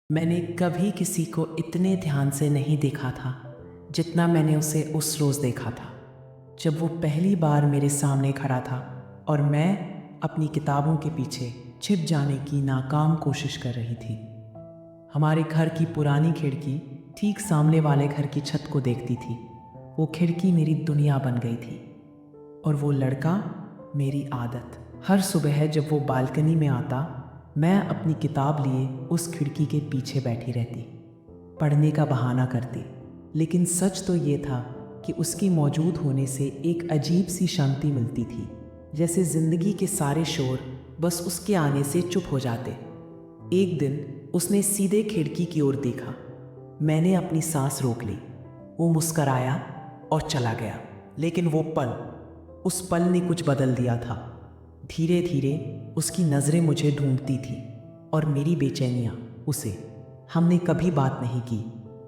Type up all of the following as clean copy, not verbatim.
मैंने कभी किसी को इतने ध्यान से नहीं देखा था जितना मैंने उसे उस रोज़ देखा था, जब वो पहली बार मेरे सामने खड़ा था और मैं अपनी किताबों के पीछे छिप जाने की नाकाम कोशिश कर रही थी। हमारे घर की पुरानी खिड़की ठीक सामने वाले घर की छत को देखती थी। वो खिड़की मेरी दुनिया बन गई थी और वो लड़का मेरी आदत। हर सुबह जब वो बालकनी में आता, मैं अपनी किताब लिए उस खिड़की के पीछे बैठी रहती, पढ़ने का बहाना करती। लेकिन सच तो ये था कि उसकी मौजूद होने से एक अजीब सी शांति मिलती थी, जैसे जिंदगी के सारे शोर बस उसके आने से चुप हो जाते। एक दिन उसने सीधे खिड़की की ओर देखा। मैंने अपनी सांस रोक ली। वो मुस्कराया और चला गया। लेकिन उस पल ने कुछ बदल दिया था। धीरे धीरे उसकी नज़रें मुझे ढूंढती थी और मेरी बेचैनियाँ उसे। हमने कभी बात नहीं की,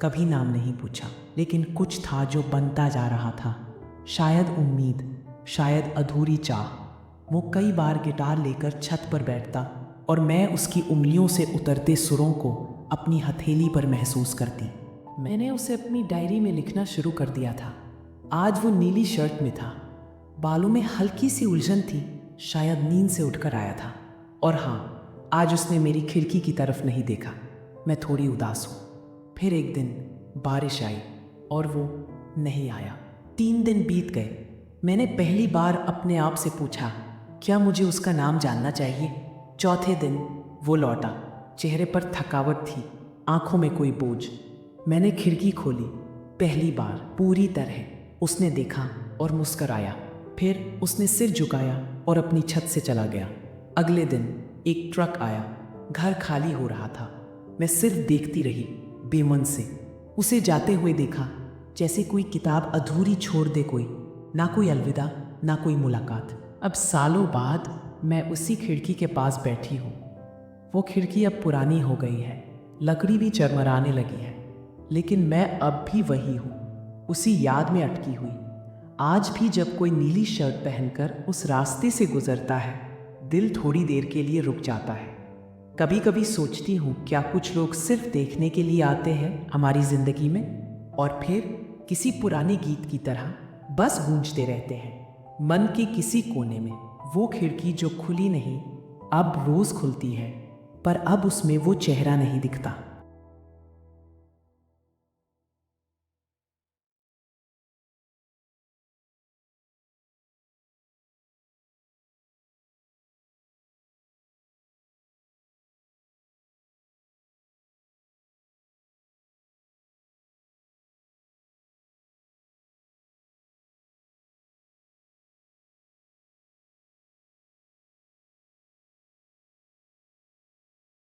कभी नाम नहीं पूछा, लेकिन कुछ था जो बनता जा रहा था। शायद उम्मीद, शायद अधूरी चाह। वो कई बार गिटार लेकर छत पर बैठता और मैं उसकी उंगलियों से उतरते सुरों को अपनी हथेली पर महसूस करती। मैंने उसे अपनी डायरी में लिखना शुरू कर दिया था। आज वो नीली शर्ट में था, बालों में हल्की सी उलझन थी, शायद नींद से उठकर आया था। और हाँ, आज उसने मेरी खिड़की की तरफ नहीं देखा। मैं थोड़ी उदास हूँ। फिर एक दिन बारिश आई और वो नहीं आया। 3 दिन बीत गए। मैंने पहली बार अपने आप से पूछा, क्या मुझे उसका नाम जानना चाहिए? चौथे दिन वो लौटा। चेहरे पर थकावट थी, आंखों में कोई बोझ। मैंने खिड़की खोली। पहली बार पूरी तरह उसने देखा और मुस्कराया। फिर उसने सिर झुकाया और अपनी छत से चला गया। अगले दिन एक ट्रक आया। घर खाली हो रहा था। मैं सिर्फ देखती रही, बेमन से। उसे जाते हुए देखा, जैसे कोई किताब अधूरी छोड़ दे कोई। ना कोई अलविदा, ना कोई मुलाकात। अब सालों बाद मैं उसी खिड़की के पास बैठी हूँ। वो खिड़की अब पुरानी हो गई है, लकड़ी भी चरमराने लगी है, लेकिन मैं अब भी वही हूँ, उसी याद में अटकी हुई। आज भी जब कोई नीली शर्ट पहनकर उस रास्ते से गुजरता है, दिल थोड़ी देर के लिए रुक जाता है। कभी कभी सोचती हूँ, क्या कुछ लोग सिर्फ देखने के लिए आते हैं हमारी जिंदगी में, और फिर किसी पुराने गीत की तरह बस गूंजते रहते हैं मन के किसी कोने में। वो खिड़की जो खुली नहीं, अब रोज खुलती है, पर अब उसमें वो चेहरा नहीं दिखता।